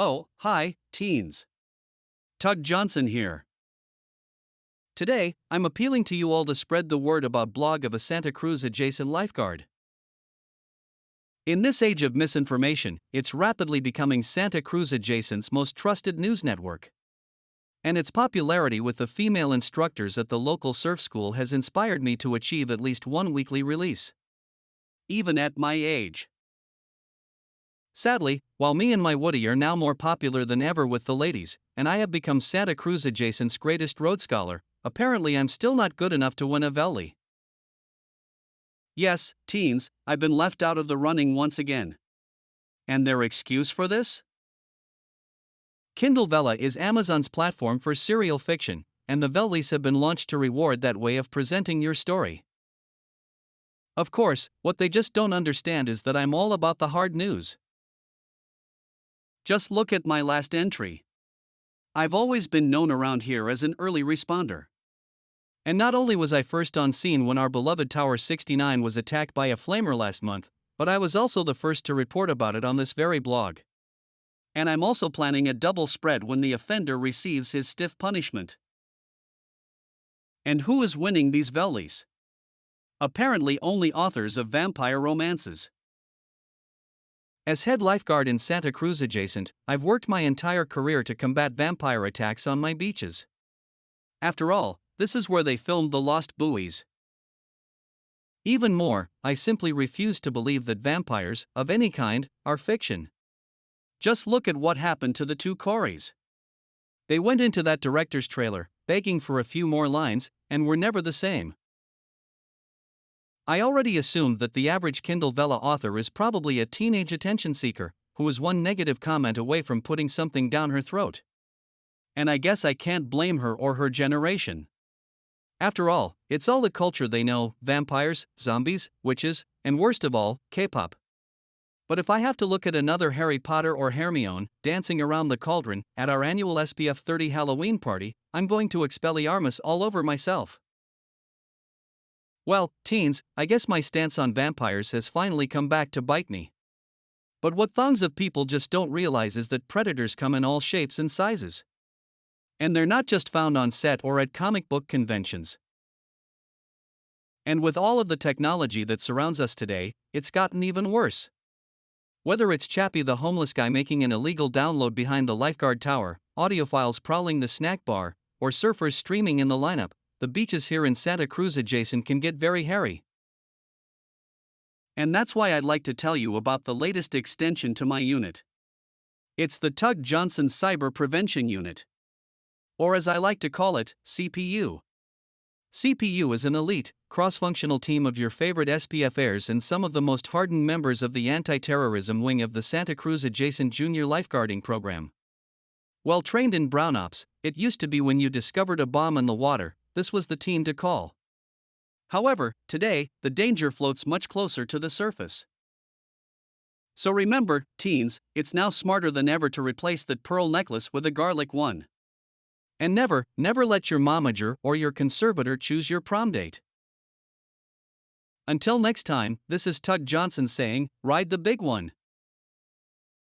Oh, hi, teens. Tug Johnson here. Today, I'm appealing to you all to spread the word about blog of a Santa Cruz Adjacent Lifeguard. In this age of misinformation, it's rapidly becoming Santa Cruz Adjacent's most trusted news network. And its popularity with the female instructors at the local surf school has inspired me to achieve at least one weekly release. Even at my age. Sadly, while me and my Woody are now more popular than ever with the ladies, and I have become Santa Cruz Adjacent's greatest road scholar, apparently I'm still not good enough to win a Veli. Yes, teens, I've been left out of the running once again. And their excuse for this? Kindle Vella is Amazon's platform for serial fiction, and the Velis have been launched to reward that way of presenting your story. Of course, what they just don't understand is that I'm all about the hard news. Just look at my last entry. I've always been known around here as an early responder. And not only was I first on scene when our beloved Tower 69 was attacked by a flamer last month, but I was also the first to report about it on this very blog. And I'm also planning a double spread when the offender receives his stiff punishment. And who is winning these Velis? Apparently only authors of vampire romances. As head lifeguard in Santa Cruz Adjacent, I've worked my entire career to combat vampire attacks on my beaches. After all, this is where they filmed the Lost Buoys. Even more, I simply refuse to believe that vampires, of any kind, are fiction. Just look at what happened to the two Corys. They went into that director's trailer, begging for a few more lines, and were never the same. I already assumed that the average Kindle Vella author is probably a teenage attention seeker, who is one negative comment away from putting something down her throat. And I guess I can't blame her or her generation. After all, it's all the culture they know: vampires, zombies, witches, and worst of all, K-pop. But if I have to look at another Harry Potter or Hermione dancing around the cauldron at our annual SPF 30 Halloween party, I'm going to Expelliarmus all over myself. Well, teens, I guess my stance on vampires has finally come back to bite me. But what thongs of people just don't realize is that predators come in all shapes and sizes. And they're not just found on set or at comic book conventions. And with all of the technology that surrounds us today, it's gotten even worse. Whether it's Chappie the homeless guy making an illegal download behind the lifeguard tower, audiophiles prowling the snack bar, or surfers streaming in the lineup, the beaches here in Santa Cruz Adjacent can get very hairy. And that's why I'd like to tell you about the latest extension to my unit. It's the Tug Johnson Cyber Prevention Unit. Or as I like to call it, CPU. CPU is an elite, cross-functional team of your favorite SPFers and some of the most hardened members of the anti-terrorism wing of the Santa Cruz Adjacent Junior Lifeguarding program. Well trained in brown ops, it used to be when you discovered a bomb in the water, this was the team to call. However, today, the danger floats much closer to the surface. So remember, teens, it's now smarter than ever to replace that pearl necklace with a garlic one. And never let your momager or your conservator choose your prom date. Until next time, this is Tug Johnson saying, ride the big one.